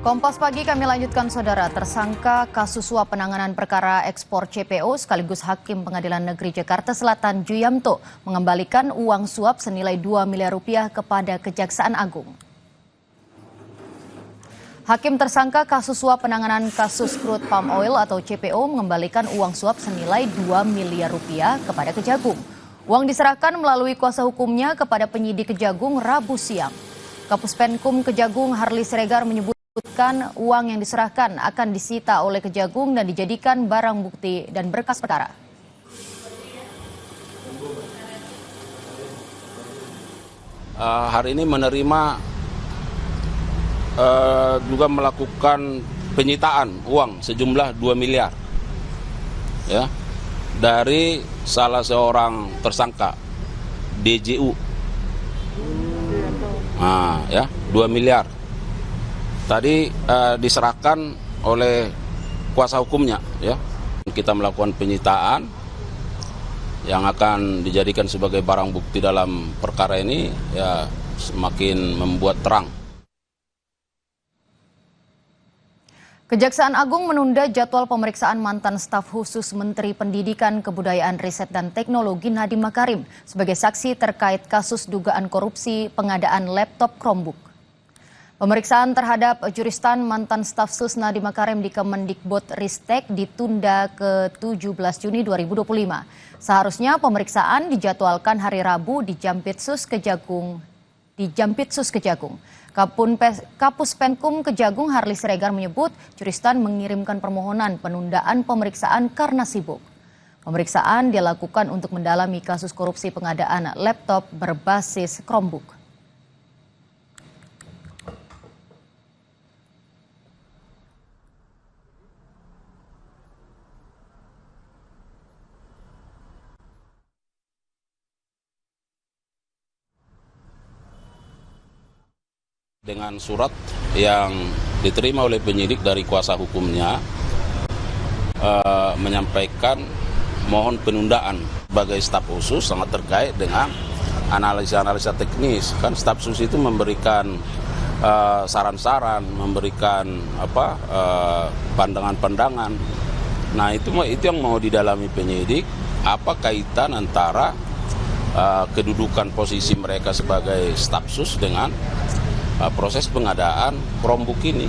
Kompas Pagi kami lanjutkan, saudara. Tersangka kasus suap penanganan perkara ekspor CPO sekaligus Hakim Pengadilan Negeri Jakarta Selatan Juyamto mengembalikan uang suap senilai 2 miliar rupiah kepada Kejaksaan Agung. Hakim tersangka kasus suap penanganan kasus crude palm oil atau CPO mengembalikan uang suap senilai 2 miliar rupiah kepada Kejagung. Uang diserahkan melalui kuasa hukumnya kepada penyidik Kejagung Rabu siang. Kapus Penkum Kejagung Harli Siregar menyebutkan uang yang diserahkan akan disita oleh Kejagung dan dijadikan barang bukti dan berkas perkara. Hari ini menerima juga melakukan penyitaan uang sejumlah 2 miliar ya, dari salah seorang tersangka DJU. 2 miliar. Tadi diserahkan oleh kuasa hukumnya ya. Kita melakukan penyitaan yang akan dijadikan sebagai barang bukti dalam perkara ini ya, semakin membuat terang. Kejaksaan Agung menunda jadwal pemeriksaan mantan staf khusus Menteri Pendidikan, Kebudayaan, Riset, dan Teknologi Nadiem Makarim sebagai saksi terkait kasus dugaan korupsi pengadaan laptop Chromebook. Pemeriksaan terhadap juristan mantan staf sus Nadiem Makarim di Kemendikbud Ristek ditunda ke 17 Juni 2025. Seharusnya pemeriksaan dijadwalkan hari Rabu di Jampitsus Kejagung. Kapus Penkum Kejagung Harli Siregar menyebut juristan mengirimkan permohonan penundaan pemeriksaan karena sibuk. Pemeriksaan dilakukan untuk mendalami kasus korupsi pengadaan laptop berbasis Chromebook. Dengan surat yang diterima oleh penyidik dari kuasa hukumnya menyampaikan mohon penundaan sebagai staf khusus sangat terkait dengan analisa-analisa teknis. Kan staf khusus itu memberikan saran-saran, memberikan pandangan-pandangan. Nah itu yang mau didalami penyidik, apa kaitan antara kedudukan posisi mereka sebagai staf khusus dengan proses pengadaan Chromebook ini.